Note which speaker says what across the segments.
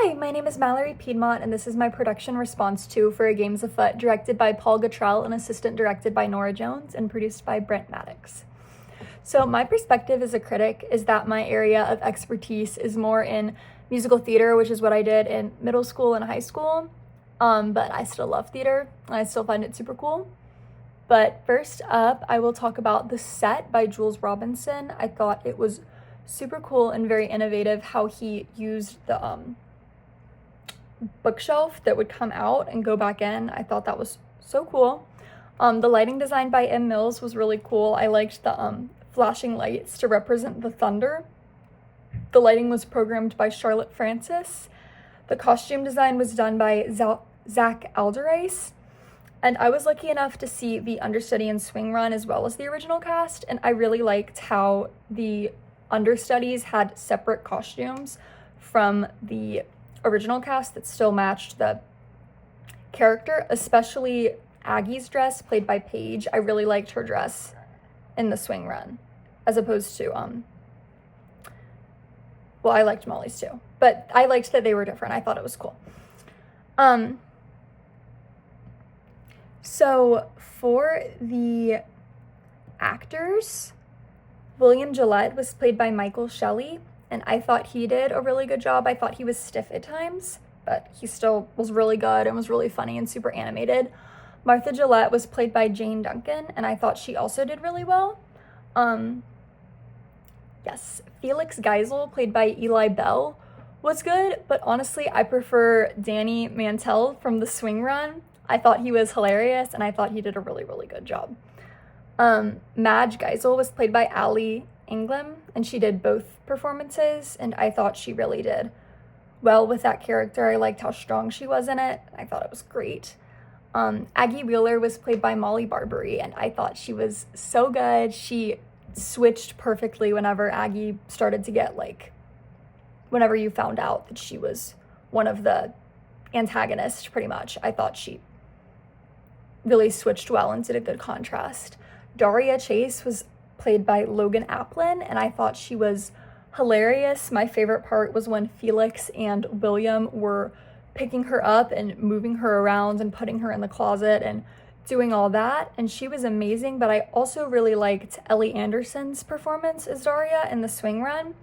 Speaker 1: Hi, my name is Mallory Piedmont, and this is my production response to For a Game's Afoot, directed by Paul Guttrell and assistant directed by Nora Jones and produced by Brent Maddox. So my perspective as a critic is that my area of expertise is more in musical theater, which is what I did in middle school and high school, but I still love theater, and I still find it super cool. But first up, I will talk about The Set by Jules Robinson. I thought it was super cool and very innovative how he used the bookshelf that would come out and go back in. I thought that was so cool. The lighting design by M. Mills was really cool. I liked the flashing lights to represent the thunder. The lighting was programmed by Charlotte Francis. The costume design was done by Zach Alderdice. And I was lucky enough to see the understudy and swing run as well as the original cast, and I really liked how the understudies had separate costumes from the original cast that still matched the character, especially Aggie's dress played by Paige. I really liked her dress in the swing run as opposed to well, I liked Molly's too, but I liked that they were different. I thought it was cool. So for the actors, William Gillette was played by Michael Shelley, and I thought he did a really good job. I thought he was stiff at times, but he still was really good and was really funny and super animated. Martha Gillette was played by Jane Duncan, and I thought she also did really well. Yes, Felix Geisel, played by Eli Bell, was good, but honestly, I prefer Danny Mantell from The Swing Run. I thought he was hilarious, and I thought he did a really, really good job. Madge Geisel was played by Allie Ingham, and she did both performances, and I thought she really did well with that character. I liked how strong she was in it. I thought it was great. Aggie Wheeler was played by Molly Barbary, and I thought she was so good. She switched perfectly whenever Aggie started to get, whenever you found out that she was one of the antagonists, pretty much. I thought she really switched well and did a good contrast. Daria Chase was played by Logan Applin, and I thought she was hilarious. My favorite part was when Felix and William were picking her up and moving her around and putting her in the closet and doing all that, and she was amazing. But I also really liked Ellie Anderson's performance as Daria in The Swing Run.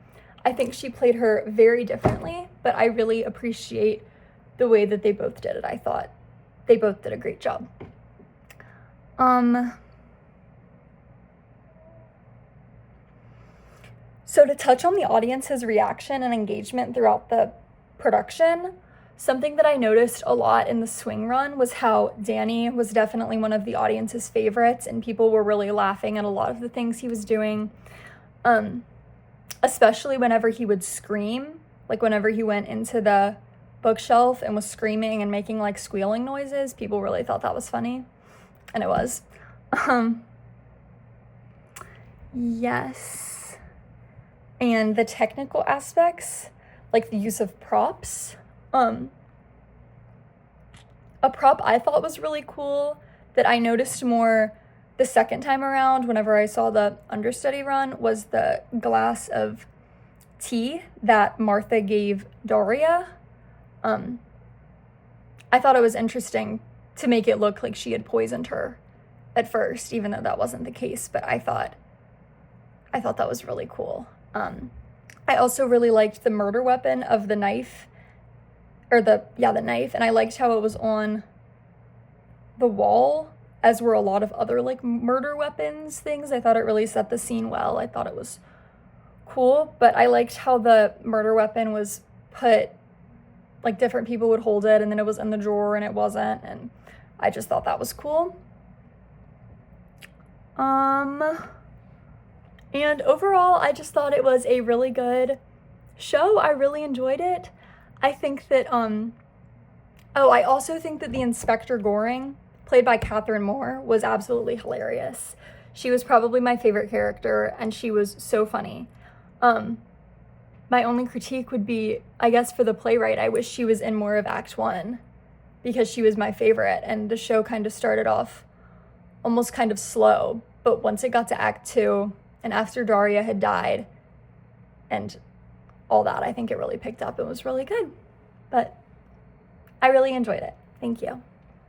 Speaker 1: I think she played her very differently, but I really appreciate the way that they both did it. I thought they both did a great job. So to touch on the audience's reaction and engagement throughout the production, something that I noticed a lot in The Swing Run was how Danny was definitely one of the audience's favorites, and people were really laughing at a lot of the things he was doing, especially whenever he would scream, whenever he went into the bookshelf and was screaming and making squealing noises. People really thought that was funny, and it was. Yes. And the technical aspects, the use of props. A prop I thought was really cool that I noticed more the second time around whenever I saw the understudy run was the glass of tea that Martha gave Daria. I thought it was interesting to make it look like she had poisoned her at first, even though that wasn't the case, but I thought that was really cool. I also really liked the murder weapon of the knife, the knife, and I liked how it was on the wall, as were a lot of other murder weapons things. I thought it really set the scene well. I thought it was cool, but I liked how the murder weapon was put, different people would hold it, and then it was in the drawer and it wasn't, and I just thought that was cool. And overall, I just thought it was a really good show. I really enjoyed it. I think that, I also think that the Inspector Goring, played by Catherine Moore, was absolutely hilarious. She was probably my favorite character, and she was so funny. My only critique would be, I guess for the playwright, I wish she was in more of Act 1, because she was my favorite, and the show kind of started off almost kind of slow, but once it got to Act 2, and after Daria had died, and all that, I think it really picked up and was really good. but I really enjoyed it. Thank you.